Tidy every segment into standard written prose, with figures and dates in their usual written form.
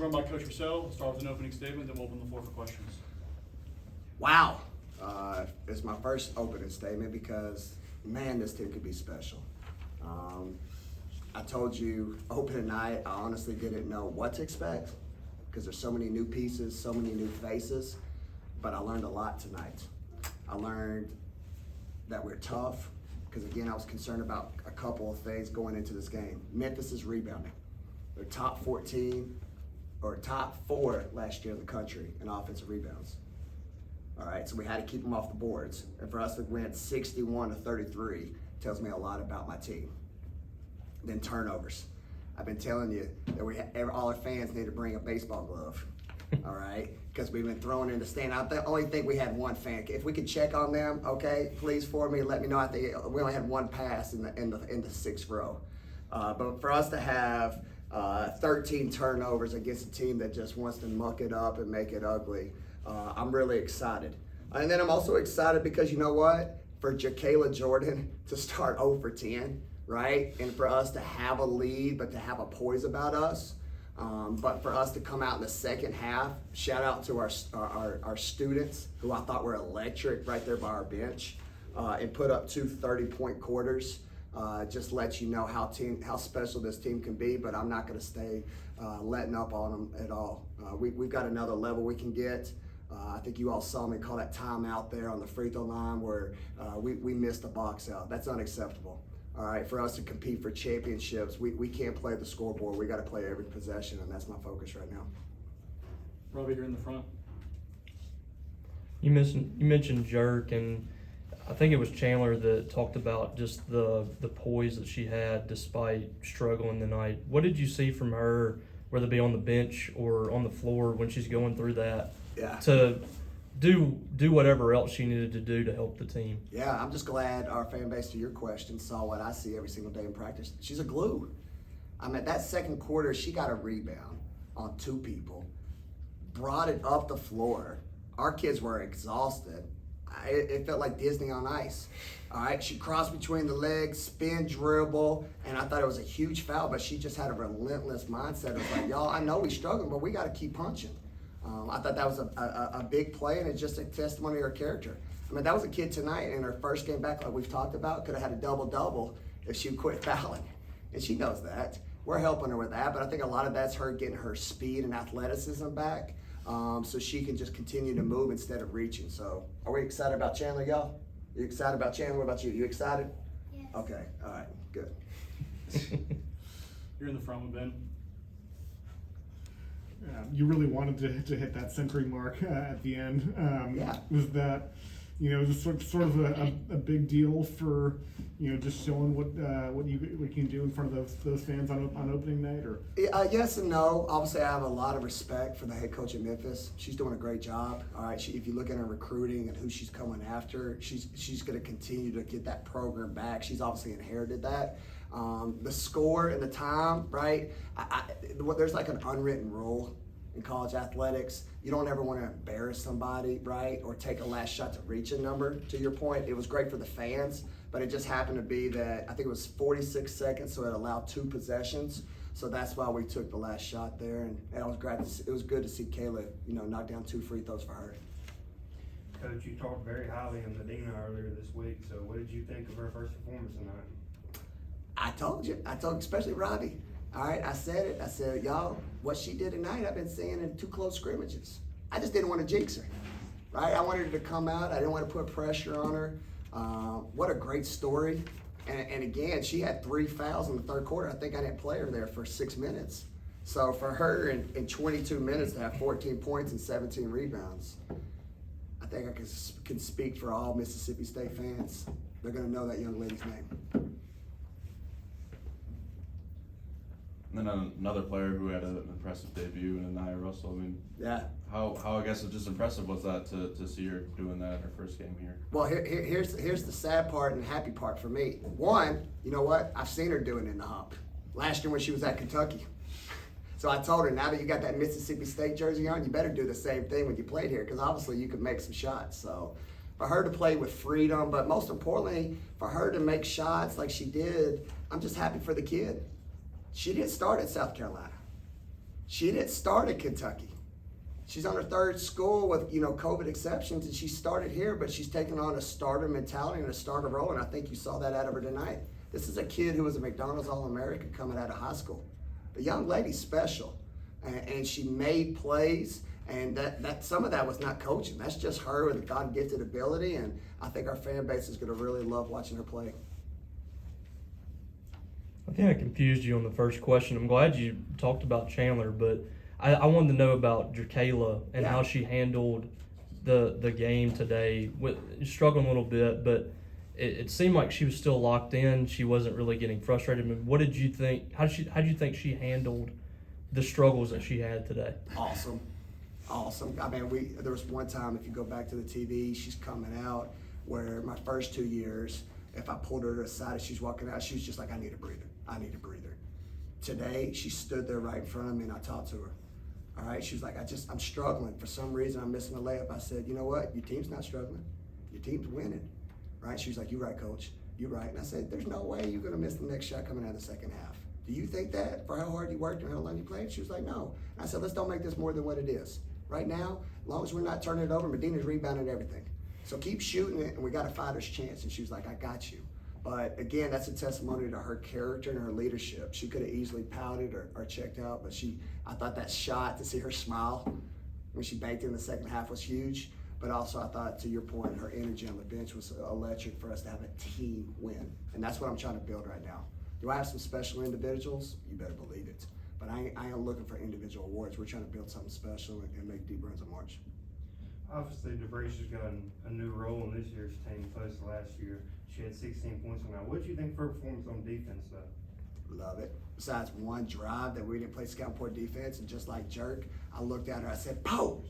Run by Coach Purcell. We'll start with an opening statement, then we'll open the floor for questions. Wow. It's my first opening statement because, man, this team could be special. I told you opening night, I honestly didn't know what to expect because there's so many new pieces, so many new faces, but I learned a lot tonight. I learned that we're tough because, again, I was concerned about a couple of things going into this game. Memphis is rebounding. They're top 14 or top 4 last year in the country in offensive rebounds. All right, so we had to keep them off the boards. And for us to win 61-33 tells me a lot about my team. Then turnovers. I've been telling you that all our fans need to bring a baseball glove, all right? Because we've been thrown in the stand. I only think we had one fan. If we could check on them, okay, please for me, let me know. I think we only had one pass in the sixth row. But for us to have 13 turnovers against a team that just wants to muck it up and make it ugly, I'm really excited. And then I'm also excited because you know what? For Cayla Jordan to start 0 for 10, right? And for us to have a lead, but to have a poise about us. But for us to come out in the second half, shout out to our students who I thought were electric right there by our bench, and put up 2 30-point quarters. Just let you know how special this team can be, but I'm not going to stay letting up on them at all. We've got another level we can get. I think you all saw me call that timeout there on the free throw line where we missed the box out. That's unacceptable. All right, for us to compete for championships, we can't play the scoreboard. We got to play every possession, and that's my focus right now. Robbie, you're in the front. You mentioned Jerk, and I think it was Chandler that talked about just the poise that she had despite struggling tonight. What did you see from her, whether it be on the bench or on the floor, when she's going through that? Yeah. To do whatever else she needed to do to help the team. Yeah, I'm just glad our fan base, to your question, saw what I see every single day in practice. She's a glue. I mean, that second quarter, she got a rebound on 2 people, brought it up the floor. Our kids were exhausted. It felt like Disney on ice. All right, she crossed between the legs, spin, dribble, and I thought it was a huge foul, but she just had a relentless mindset. It was like, y'all, I know we're struggling, but we got to keep punching. I thought that was a big play, and it's just a testimony of her character. I mean, that was a kid tonight in her first game back, like we've talked about, could have had a double-double if she quit fouling, and she knows that. We're helping her with that, but I think a lot of that's her getting her speed and athleticism back, so she can just continue to move instead of reaching. So are we excited about Chandler, y'all? You excited about Chandler? What about you? You excited? Yes. Okay, all right, good. You're in the front with Ben. You really wanted to hit that century mark at the end. Yeah. Was that, just sort of a big deal for, just showing what you can do in front of those fans on opening night, or? Yes and no. Obviously, I have a lot of respect for the head coach at Memphis. She's doing a great job. All right, if you look at her recruiting and who she's coming after, she's going to continue to get that program back. She's obviously inherited that. The score and the time, right? There's like an unwritten rule in college athletics. You don't ever want to embarrass somebody, right? Or take a last shot to reach a number, to your point. It was great for the fans, but it just happened to be that I think it was 46 seconds, so it allowed 2 possessions. So that's why we took the last shot there, and it was great. It was good to see Cayla, knock down 2 free throws for her. Coach, you talked very highly of Medina earlier this week, so what did you think of her first performance tonight? I told especially Robbie. All right, I said it. I said, y'all, what she did tonight, I've been seeing in 2 close scrimmages. I just didn't want to jinx her, right? I wanted her to come out. I didn't want to put pressure on her. What a great story. And again, she had 3 fouls in the third quarter. I think I didn't play her there for 6 minutes. So for her in 22 minutes to have 14 points and 17 rebounds, I think I can speak for all Mississippi State fans. They're going to know that young lady's name. And then another player who had an impressive debut in Nia Russell. I mean, Yeah. How I guess it's just impressive was that to see her doing that in her first game here. Well, here's the sad part and happy part for me. One, you know what? I've seen her doing it in the hump. Last year when she was at Kentucky. So I told her, now that you got that Mississippi State jersey on, you better do the same thing when you played here, because obviously you could make some shots. So for her to play with freedom, but most importantly, for her to make shots like she did, I'm just happy for the kid. She didn't start at South Carolina. She didn't start at Kentucky. She's on her third school with, COVID exceptions, and she started here, but she's taken on a starter mentality and a starter role, and I think you saw that out of her tonight. This is a kid who was a McDonald's All-American coming out of high school. The young lady's special, and she made plays, and that some of that was not coaching. That's just her with a God-gifted ability, and I think our fan base is going to really love watching her play. I think I confused you on the first question. I'm glad you talked about Chandler, but I wanted to know about Cayla and how she handled the game today. Struggling a little bit, but it seemed like she was still locked in. She wasn't really getting frustrated. I mean, what did you think? How did you think she handled the struggles that she had today? Awesome. I mean, there was one time, if you go back to the TV, she's coming out where my first 2 years, if I pulled her aside as she's walking out, she was just like, I need a breather. Today, she stood there right in front of me and I talked to her. All right, she was like, I'm struggling. For some reason, I'm missing a layup. I said, you know what? Your team's not struggling. Your team's winning. Right? She was like, you're right, coach. You're right. And I said, there's no way you're going to miss the next shot coming out of the second half. Do you think that for how hard you worked and how long you played? She was like, no. And I said, let's don't make this more than what it is. Right now, as long as we're not turning it over, Medina's rebounding everything. So keep shooting it, and we got a fighter's chance. And she was like, I got you. But again, that's a testimony to her character and her leadership. She could have easily pouted or checked out, but I thought that shot, to see her smile when she banked in the second half, was huge. But also I thought, to your point, her energy on the bench was electric for us to have a team win. And that's what I'm trying to build right now. Do I have some special individuals? You better believe it. But I am looking for individual awards. We're trying to build something special and make deep runs in March. Obviously, DeBrisha's got a new role in this year's team post last year. She had 16 points on that. What did you think of her performance on defense, though? Love it. Besides one drive that we didn't play scout report defense, and just like Jerk, I looked at her, I said, Poe,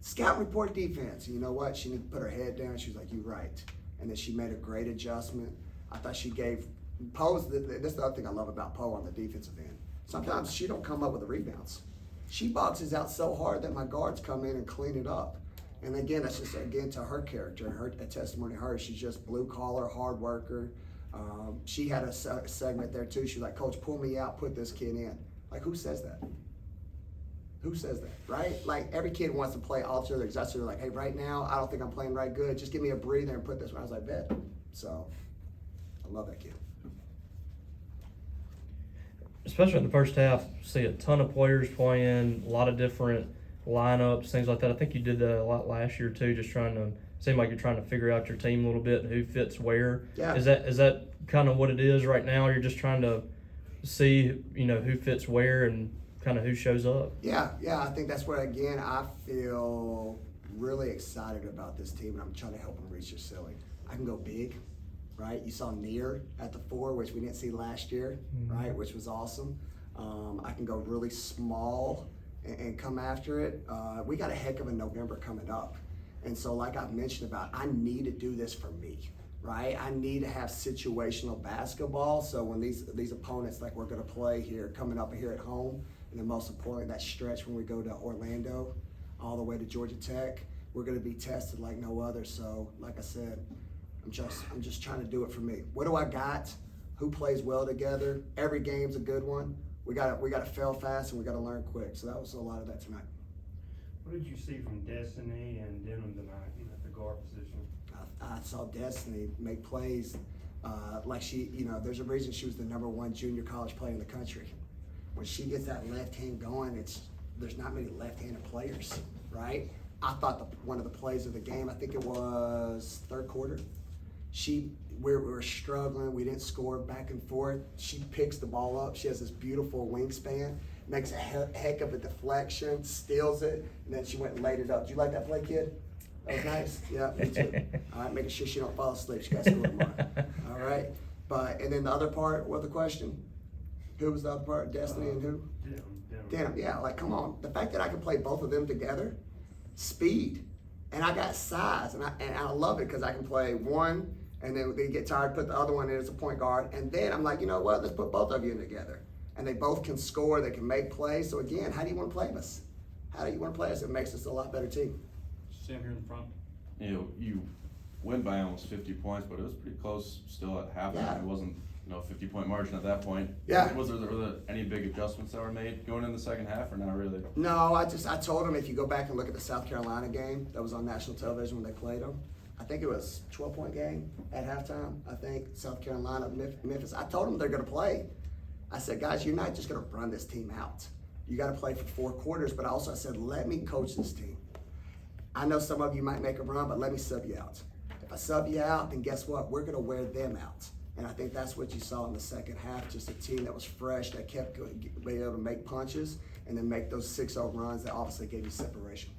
scout report defense. And you know what? She needed to put her head down. She was like, you're right. And then she made a great adjustment. I thought she gave Poe's, this is the other thing I love about Poe on the defensive end. Sometimes she don't come up with the rebounds. She boxes out so hard that my guards come in and clean it up. And again, that's just, again, to her character and a testimony to her. She's just blue collar, hard worker. She had a segment there too. She's like, Coach, pull me out, put this kid in. Like, who says that? Who says that, right? Like, every kid wants to play all their exhausted. They're like, hey, right now, I don't think I'm playing right good. Just give me a breather and put this one. I was like, bet. So, I love that kid. Especially in the first half, see a ton of players playing, a lot of different lineups, things like that. I think you did that a lot last year too, just trying to seem like you're trying to figure out your team a little bit and who fits where. Yeah. Is that kind of what it is right now? You're just trying to see, who fits where and kind of who shows up. Yeah, I think that's where, again, I feel really excited about this team, and I'm trying to help them reach their ceiling. I can go big, right? You saw Nia at the 4, which we didn't see last year, right? Which was awesome. I can go really small and come after it. We got a heck of a November coming up. And so, like I've mentioned about, I need to do this for me, right? I need to have situational basketball. So when these opponents, like we're gonna play here, coming up here at home, and the most important, that stretch when we go to Orlando, all the way to Georgia Tech, we're gonna be tested like no other. So, like I said, I'm just trying to do it for me. What do I got? Who plays well together? Every game's a good one. We gotta fail fast and we gotta learn quick. So that was a lot of that tonight. What did you see from Destiny and Denham tonight at the guard position? I saw Destiny make plays like she, there's a reason she was the #1 junior college player in the country. When she gets that left hand going, there's not many left-handed players, right? I thought one of the plays of the game, I think it was third quarter, we were struggling, we didn't score back and forth. She picks the ball up, she has this beautiful wingspan, makes a heck of a deflection, steals it, and then she went and laid it up. Did you like that play, kid? That was nice? Yeah, me too. All right, making sure she don't fall asleep, she got to score tomorrow. All right, and then the other part, what was the question? Who was the other part, Destiny and who? Denham, yeah, like come on. The fact that I can play both of them together, speed, and I got size, and I love it because I can play one, and then they get tired, put the other one in as a point guard, and then I'm like, you know what, let's put both of you in together. And they both can score, they can make plays. So again, how do you want to play us? How do you want to play us? It makes us a lot better team. Sam here in the front. You win by almost 50 points, but it was pretty close still at halftime. Yeah. It wasn't 50-point margin at that point. Yeah. Were there any big adjustments that were made going in the second half, or not really? No, I told them, if you go back and look at the South Carolina game that was on national television when they played them, I think it was 12-point game at halftime. I think South Carolina, Memphis. I told them they're going to play. I said, guys, you're not just going to run this team out. You got to play for 4 quarters. But I said, let me coach this team. I know some of you might make a run, but let me sub you out. If I sub you out, then guess what? We're going to wear them out. And I think that's what you saw in the second half, just a team that was fresh, that kept being able to make punches and then make those 6-0 runs that obviously gave you separation.